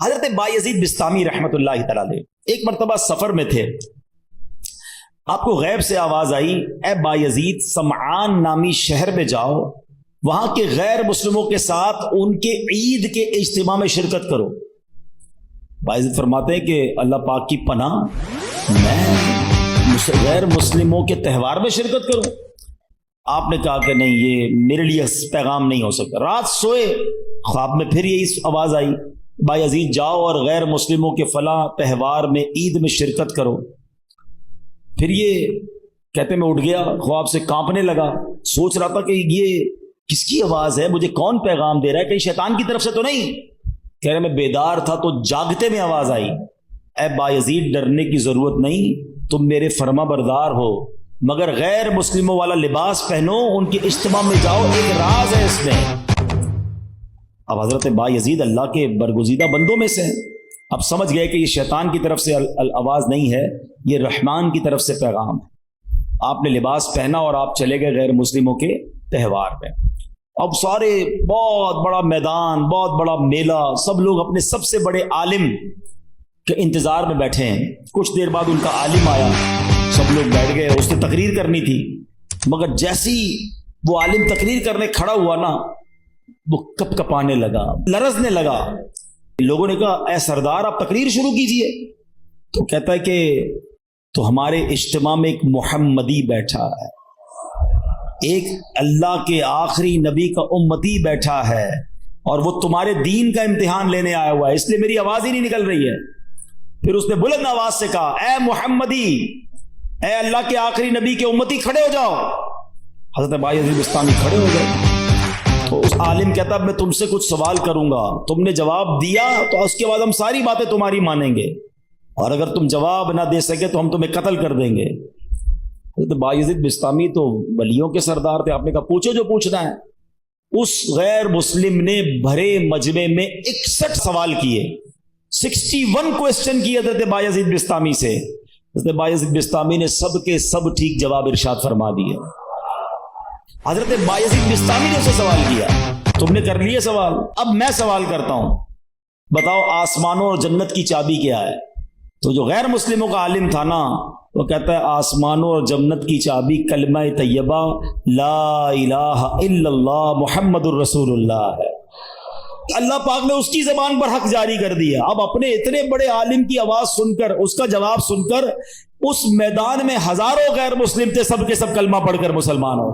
حضرت بایزید بسطامی رحمت اللہ تعالی علیہ ایک مرتبہ سفر میں تھے، آپ کو غیب سے آواز آئی، اے بایزید سمعان نامی شہر میں جاؤ، وہاں کے غیر مسلموں کے ساتھ ان کے عید کے اجتماع میں شرکت کرو۔ بایزید فرماتے ہیں کہ اللہ پاک کی پناہ، میں غیر مسلموں کے تہوار میں شرکت کروں؟ آپ نے کہا کہ نہیں، یہ میرے لیے پیغام نہیں ہو سکتا۔ رات سوئے، خواب میں پھر یہی آواز آئی، بایزید جاؤ اور غیر مسلموں کے فلاں تہوار میں عید میں شرکت کرو۔ پھر یہ کہتے میں اٹھ گیا، خواب سے کانپنے لگا، سوچ رہا تھا کہ یہ کس کی آواز ہے، مجھے کون پیغام دے رہا ہے، کہیں شیطان کی طرف سے تو نہیں؟ کہہ رہے میں بیدار تھا تو جاگتے میں آواز آئی، اے بایزید ڈرنے کی ضرورت نہیں، تم میرے فرما بردار ہو، مگر غیر مسلموں والا لباس پہنو، ان کے اجتماع میں جاؤ، ایک راز ہے اس میں۔ اب حضرت بایزید اللہ کے برگزیدہ بندوں میں سے اب سمجھ گئے کہ یہ شیطان کی طرف سے آواز نہیں ہے، یہ رحمان کی طرف سے پیغام ہے۔ آپ نے لباس پہنا اور آپ چلے گئے غیر مسلموں کے تہوار میں۔ اب سارے بہت بڑا میدان، بہت بڑا میلہ، سب لوگ اپنے سب سے بڑے عالم کے انتظار میں بیٹھے ہیں۔ کچھ دیر بعد ان کا عالم آیا، سب لوگ بیٹھ گئے، اس نے تقریر کرنی تھی، مگر جیسی وہ عالم تقریر کرنے کھڑا ہوا نا، وہ کپ کپانے لگا، لرزنے لگا۔ لوگوں نے کہا اے سردار آپ تقریر شروع کیجئے۔ تو کہتا ہے کہ تو ہمارے اجتماع میں ایک محمدی بیٹھا ہے، ایک اللہ کے آخری نبی کا امتی بیٹھا ہے، اور وہ تمہارے دین کا امتحان لینے آیا ہوا ہے، اس لیے میری آواز ہی نہیں نکل رہی ہے۔ پھر اس نے بلند آواز سے کہا اے محمدی، اے اللہ کے آخری نبی کے امتی، کھڑے ہو جاؤ۔ حضرت بایزید بسطامی کھڑے ہو گئے۔ تو اس عالم کہتا میں تم سے کچھ سوال کروں گا، تم نے جواب دیا تو اس کے بعد ہم ساری باتیں تمہاری مانیں گے، اور اگر تم جواب نہ دے سکے تو ہم تمہیں قتل کر دیں گے۔ حضرت بایزید بسطامی تو ولیوں کے سردار تھے، آپ نے کہا پوچھو جو پوچھنا ہے۔ اس غیر مسلم نے بھرے مجمع میں 61 سوال کیے، 61 کوسچن کیے حضرت بایزید بسطامی سے۔ حضرت بایزید بسطامی نے سب کے سب ٹھیک جواب ارشاد فرما دیے۔ حضرت بایزید بسطامی نے اسے سوال کیا، تم نے کر لیے سوال، اب میں سوال کرتا ہوں، بتاؤ آسمانوں اور جنت کی چابی کیا ہے؟ تو جو غیر مسلموں کا عالم تھا نا، وہ کہتا ہے آسمانوں اور جنت کی چابی کلمہ طیبہ لا الہ الا اللہ محمد الرسول اللہ ہے۔ اللہ پاک نے اس کی زبان پر حق جاری کر دیا۔ اب اپنے اتنے بڑے عالم کی آواز سن کر، اس کا جواب سن کر، اس میدان میں ہزاروں غیر مسلم تھے، سب کے سب کلمہ پڑھ کر مسلمان ہو۔